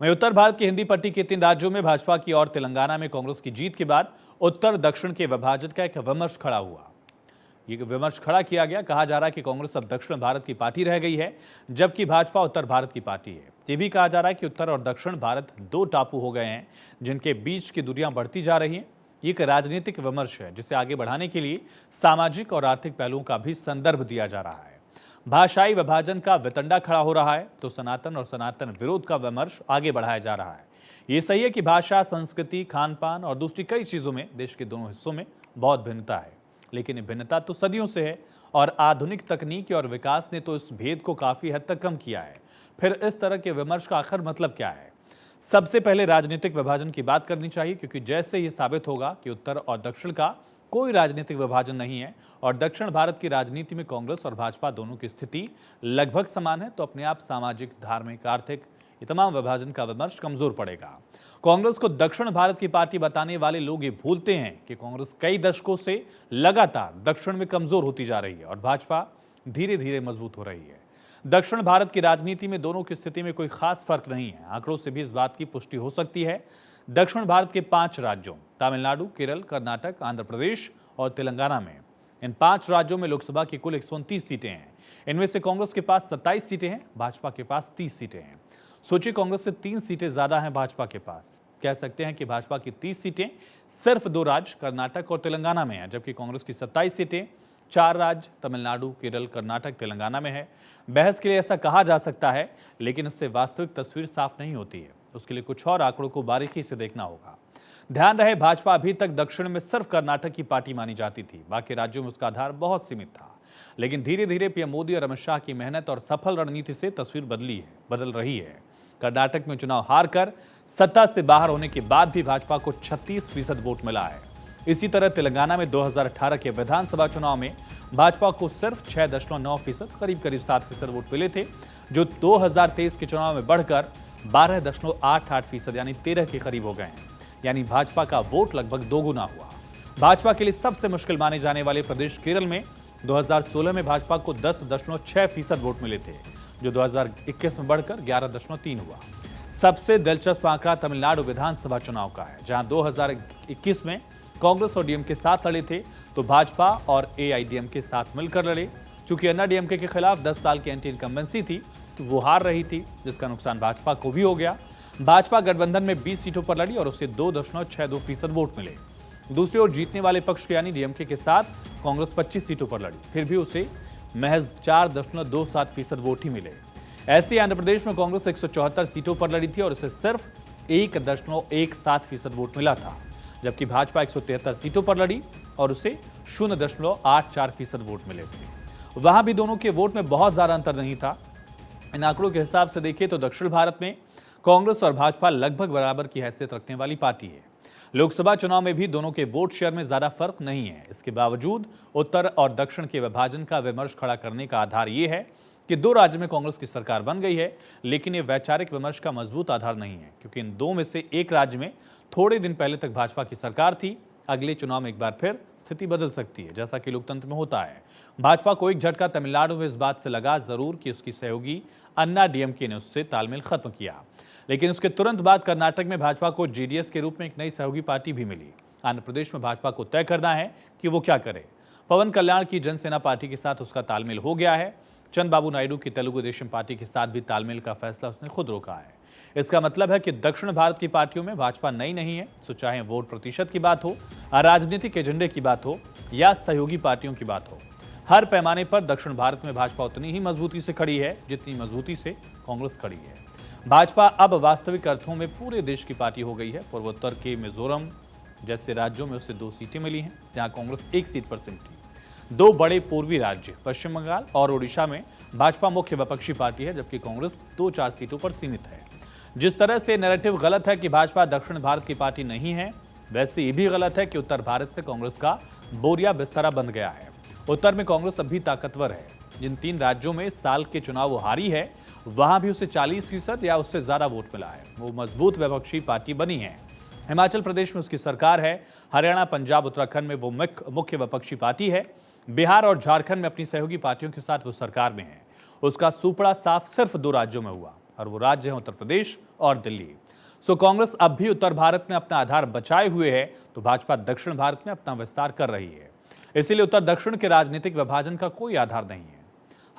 वहीं उत्तर भारत की हिंदी पट्टी के 3 राज्यों में भाजपा की और तेलंगाना में कांग्रेस की जीत के बाद उत्तर दक्षिण के विभाजन का एक विमर्श खड़ा हुआ। ये विमर्श खड़ा किया गया। कहा जा रहा है कि कांग्रेस अब दक्षिण भारत की पार्टी रह गई है, जबकि भाजपा उत्तर भारत की पार्टी है। ये भी कहा जा रहा है कि उत्तर और दक्षिण भारत दो टापू हो गए हैं, जिनके बीच की दूरियां बढ़ती जा रही हैं। ये एक राजनीतिक विमर्श है, जिसे आगे बढ़ाने के लिए सामाजिक और आर्थिक पहलुओं का भी संदर्भ दिया जा रहा है। भाषाई विभाजन का वितंडा खड़ा हो रहा है, तो सनातन और सनातन विरोध का विमर्श आगे बढ़ाया जा रहा है। ये सही है कि भाषा, संस्कृति, खान पान और दूसरी कई चीजों में देश के दोनों हिस्सों में बहुत भिन्नता है, लेकिन ये भिन्नता तो सदियों से है और आधुनिक तकनीक और विकास ने तो इस भेद को काफी हद तक कम किया है। फिर इस तरह के विमर्श का आखिर मतलब क्या है? सबसे पहले राजनीतिक विभाजन की बात करनी चाहिए, क्योंकि जैसे ये साबित होगा कि उत्तर और दक्षिण का कोई राजनीतिक विभाजन नहीं है और दक्षिण भारत की राजनीति में कांग्रेस और भाजपा दोनों की स्थिति लगभग समान है, तो अपने आप सामाजिक, धार्मिक, आर्थिक ये तमाम विभाजन का विमर्श कमजोर पड़ेगा। कांग्रेस को दक्षिण भारत की पार्टी बताने वाले लोग ये भूलते हैं कि कांग्रेस कई दशकों से लगातार दक्षिण में कमजोर होती जा रही है और भाजपा धीरे धीरे मजबूत हो रही है। दक्षिण भारत की राजनीति में दोनों की स्थिति में कोई खास फर्क नहीं है। आंकड़ों से भी इस बात की पुष्टि हो सकती है। दक्षिण भारत के 5 राज्यों तमिलनाडु, केरल, कर्नाटक, आंध्र प्रदेश और तेलंगाना में, इन 5 राज्यों में लोकसभा की कुल 129 सीटें हैं। इनमें से कांग्रेस के पास 27 सीटें हैं, भाजपा के पास 30 सीटें हैं। सोचिए, कांग्रेस से 3 सीटें ज्यादा हैं भाजपा के पास। कह सकते हैं कि भाजपा की 30 सीटें सिर्फ 2 राज्य कर्नाटक और तेलंगाना में हैं, जबकि कांग्रेस की 27 सीटें 4 राज्य तमिलनाडु, केरल, कर्नाटक, तेलंगाना में है। बहस के लिए ऐसा कहा जा सकता है, लेकिन इससे वास्तविक तस्वीर साफ नहीं होती है। उसके लिए कुछ और आंकड़ों को बारीकी से देखना होगा। ध्यान रहे, भाजपा अभी तक दक्षिण में सिर्फ कर्नाटक की पार्टी मानी जाती थी, बाकी राज्यों में उसका आधार बहुत सीमित था। लेकिन धीरे धीरे पीएम मोदी और अमित शाह की मेहनत और सफल रणनीति से तस्वीर बदल रही है। कर्नाटक में चुनाव हार कर सत्ता से बाहर होने के बाद भी भाजपा को 36% वोट मिला है। इसी तरह तेलंगाना में 2018 के विधानसभा चुनाव में भाजपा को सिर्फ 6.9%, करीब 7% वोट मिले थे, जो 2023 के चुनाव में बढ़कर 12.88% यानी 13 के करीब हो गए हैं। यानी भाजपा का वोट लगभग दोगुना हुआ। भाजपा के लिए सबसे मुश्किल माने जाने वाले प्रदेश केरल में 2016 में भाजपा को 10.6% वोट मिले थे, जो 2021 में बढ़कर 11.3 हुआ। सबसे दिलचस्प आंकड़ा तमिलनाडु विधानसभा चुनाव का है, जहां 2021 में कांग्रेस और डीएमके साथ लड़े थे, तो भाजपा और एआईडीएमके साथ मिलकर लड़े। चूंकि अन्ना डीएमके के खिलाफ 10 साल की एंटी इनकम्बेंसी थी, तो वो हार रही थी, जिसका नुकसान भाजपा को भी हो गया। भाजपा गठबंधन में 20 सीटों पर लड़ी और उसे 2.62% वोट मिले। दूसरी ओर जीतने वाले पक्ष यानी डीएमके के साथ कांग्रेस 25 सीटों पर लड़ी, फिर भी उसे महज 4.27% वोट ही मिले। ऐसे आंध्र प्रदेश में कांग्रेस 174 सीटों पर लड़ी थी और उसे सिर्फ 1.17% वोट मिला था, जबकि भाजपा 173 सीटों पर लड़ी और उसे 0.84% वोट मिले थे। वहां भी दोनों के वोट में बहुत ज्यादा अंतर नहीं था। इन आंकड़ों के हिसाब से देखिए तो दक्षिण भारत में कांग्रेस और भाजपा लगभग बराबर की हैसियत रखने वाली पार्टी है। लोकसभा चुनाव में भी दोनों के वोट शेयर में ज्यादा फर्क नहीं है। इसके बावजूद उत्तर और दक्षिण के विभाजन का विमर्श खड़ा करने का आधार यह है कि 2 राज्य में कांग्रेस की सरकार बन गई है, लेकिन यह वैचारिक विमर्श का मजबूत आधार नहीं है, क्योंकि इन 2 में से एक राज्य में थोड़े दिन पहले तक भाजपा की सरकार थी। अगले चुनाव में एक बार फिर स्थिति बदल सकती है, जैसा कि लोकतंत्र में होता है। भाजपा को एक झटका तमिलनाडु में इस बात से लगा जरूर कि उसकी सहयोगी अन्ना डीएमके ने उससे तालमेल खत्म किया, लेकिन उसके तुरंत बाद कर्नाटक में भाजपा को जेडीएस के रूप में एक नई सहयोगी पार्टी भी मिली। आंध्र प्रदेश में भाजपा को तय करना है कि वो क्या करे। पवन कल्याण की जनसेना पार्टी के साथ उसका तालमेल हो गया है। चंद्रबाबू नायडू की तेलुगु देशम पार्टी के साथ भी तालमेल का फैसला उसने खुद रोका है। इसका मतलब है कि दक्षिण भारत की पार्टियों में भाजपा नई नहीं है, तो चाहे वोट प्रतिशत की बात हो, राजनीतिक एजेंडे की बात हो या सहयोगी पार्टियों की बात हो, हर पैमाने पर दक्षिण भारत में भाजपा उतनी ही मजबूती से खड़ी है जितनी मजबूती से कांग्रेस खड़ी है। भाजपा अब वास्तविक अर्थों में पूरे देश की पार्टी हो गई है। पूर्वोत्तर के मिजोरम जैसे राज्यों में उसे 2 सीटें मिली हैं, जहां कांग्रेस 1 सीट पर सिमटी। 2 बड़े पूर्वी राज्य पश्चिम बंगाल और ओडिशा में भाजपा मुख्य विपक्षी पार्टी है, जबकि कांग्रेस 2-4 सीटों पर सीमित है। जिस तरह से नैरेटिव गलत है कि भाजपा दक्षिण भारत की पार्टी नहीं है, वैसे ये भी गलत है कि उत्तर भारत से कांग्रेस का बोरिया बिस्तरा बन गया है। उत्तर में कांग्रेस अभी ताकतवर है। जिन 3 राज्यों में साल के चुनाव वो हारी है, वहां भी उसे 40% या उससे ज्यादा वोट मिला है। वो मजबूत विपक्षी पार्टी बनी है। हिमाचल प्रदेश में उसकी सरकार है। हरियाणा, पंजाब, उत्तराखंड में वो मुख्य विपक्षी पार्टी है। बिहार और झारखंड में अपनी सहयोगी पार्टियों के साथ वो सरकार में है। उसका सुपड़ा साफ सिर्फ 2 राज्यों में हुआ। और वो राज्य हैं उत्तर प्रदेश और दिल्ली। सो कांग्रेस अब भी उत्तर भारत में अपना आधार बचाए हुए है, तो भाजपा दक्षिण भारत में अपना विस्तार कर रही है। इसीलिए उत्तर दक्षिण के राजनीतिक विभाजन का कोई आधार नहीं है।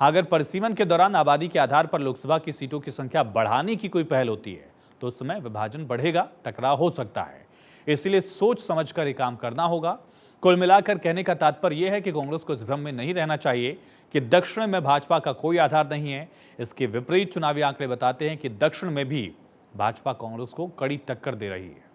अगर परिसीमन के दौरान आबादी के आधार पर लोकसभा की सीटों की संख्या बढ़ाने की कोई पहल होती है तो उस समय विभाजन बढ़ेगा, टकराव हो सकता है। इसलिए सोच समझकर ये काम करना होगा। कुल मिलाकर कहने का तात्पर्य यह है कि कांग्रेस को इस भ्रम में नहीं रहना चाहिए कि दक्षिण में भाजपा का कोई आधार नहीं है। इसके विपरीत चुनावी आंकड़े बताते हैं कि दक्षिण में भी भाजपा कांग्रेस को कड़ी टक्कर दे रही है।